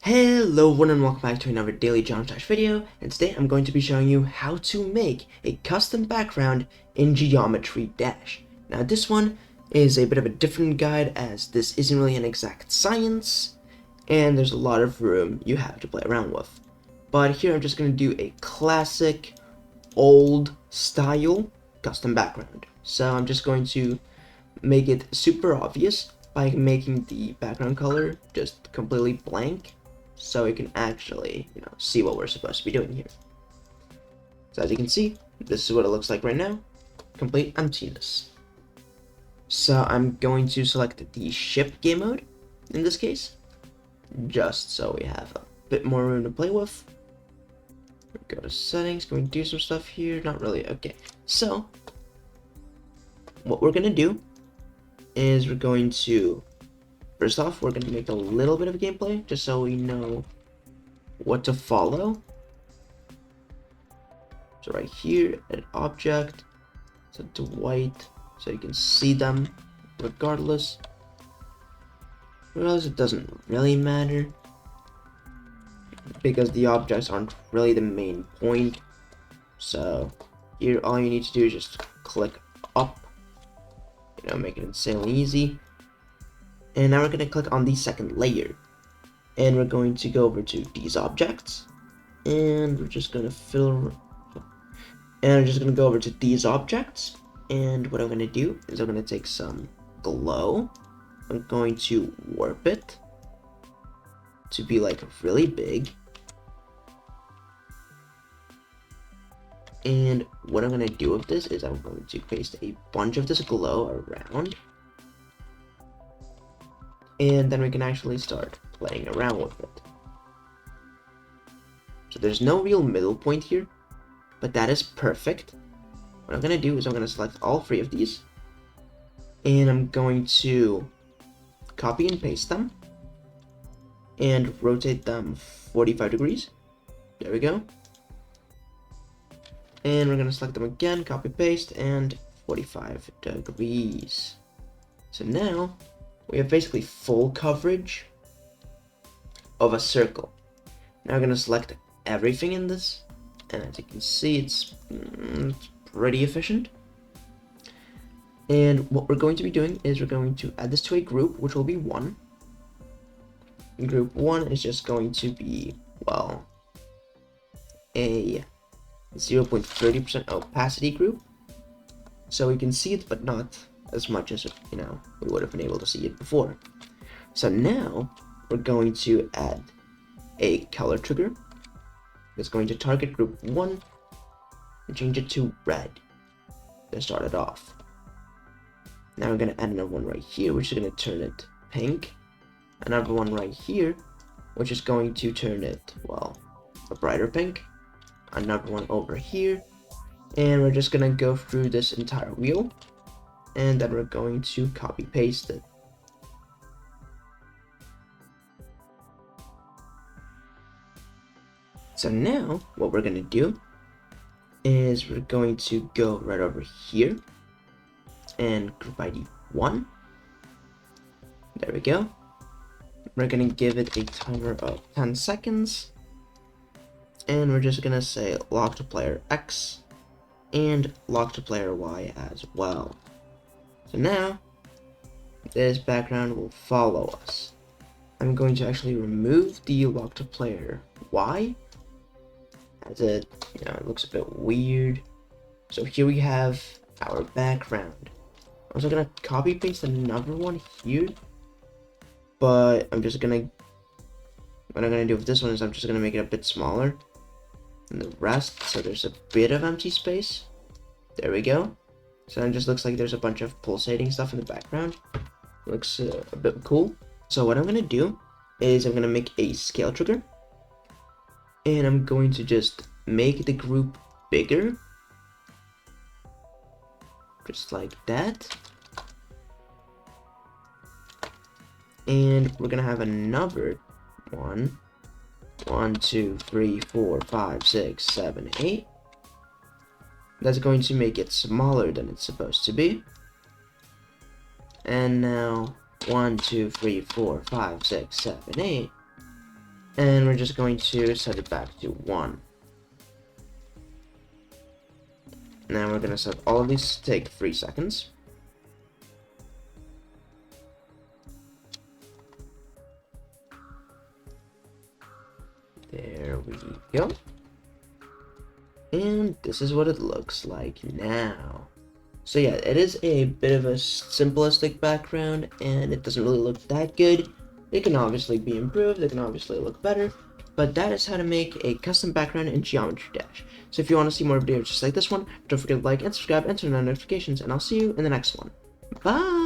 Hello everyone and welcome back to another Daily John Dash video, and today I'm going to be showing you how to make a custom background in Geometry Dash. Now this one is a bit of a different guide as this isn't really an exact science, and there's a lot of room you have to play around with. But here I'm just going to do a classic, old style custom background. So I'm just going to make it super obvious by making the background color just completely blank, so we can actually, see what we're supposed to be doing here. So as you can see, this is what it looks like right now, complete emptiness. So I'm going to select the ship game mode in this case, just so we have a bit more room to play with. Go to settings, can we do some stuff here? Not really, okay. So, what we're gonna do is we're going to, first off, we're going to make a little bit of a gameplay, just so we know what to follow. So right here, an object, set to white, so you can see them regardless. Regardless, it doesn't really matter, because the objects aren't really the main point. So here, all you need to do is just click up, make it insanely easy. And now we're going to click on the second layer, and we're going to go over to these objects, and we're just going to go over to these objects, and what I'm going to do is I'm going to take some glow, I'm going to warp it to be like really big, and what I'm going to do with this is I'm going to paste a bunch of this glow around, and then we can actually start playing around with it. So there's no real middle point here, but that is perfect. What I'm going to do is I'm going to select all three of these, and I'm going to copy and paste them, and rotate them 45 degrees. There we go. And we're going to select them again, copy paste, and 45 degrees. So now we have basically full coverage of a circle. Now we're going to select everything in this, and as you can see, it's pretty efficient. And what we're going to be doing is we're going to add this to a group, which will be 1. Group 1 is just going to be, well, a 0.30% opacity group, so we can see it, but not as much as we would have been able to see it before. So now we're going to add a color trigger that's going to target group 1 and change it to red to start it off. Now we're going to add another one right here, which is going to turn it pink. Another one right here, which is going to turn it, well, a brighter pink. Another one over here, and we're just going to go through this entire wheel, and then we're going to copy paste it. So now what we're going to do is we're going to go right over here and group ID 1. There we go. We're going to give it a timer of 10 seconds, and we're just going to say lock to player X and lock to player Y as well. So now this background will follow us. I'm going to actually remove the lock to player Y, as it looks a bit weird. So here we have our background. I'm also gonna copy paste another one here, but what I'm gonna do with this one is I'm just gonna make it a bit smaller than the rest, so there's a bit of empty space. There we go. So it just looks like there's a bunch of pulsating stuff in the background. Looks a bit cool. So what I'm gonna do is I'm gonna make a scale trigger, and I'm going to just make the group bigger, just like that. And we're gonna have another one. 1, 2, 3, 4, 5, 6, 7, 8. That's going to make it smaller than it's supposed to be. And now 1, 2, 3, 4, 5, 6, 7, 8. And we're just going to set it back to 1. Now we're going to set all of these to take 3 seconds. There we go. And this is what it looks like now. So yeah, it is a bit of a simplistic background, and it doesn't really look that good. It can obviously be improved, it can obviously look better, but that is how to make a custom background in Geometry Dash. So if you want to see more videos just like this one, don't forget to like and subscribe and turn on notifications, and I'll see you in the next one. Bye!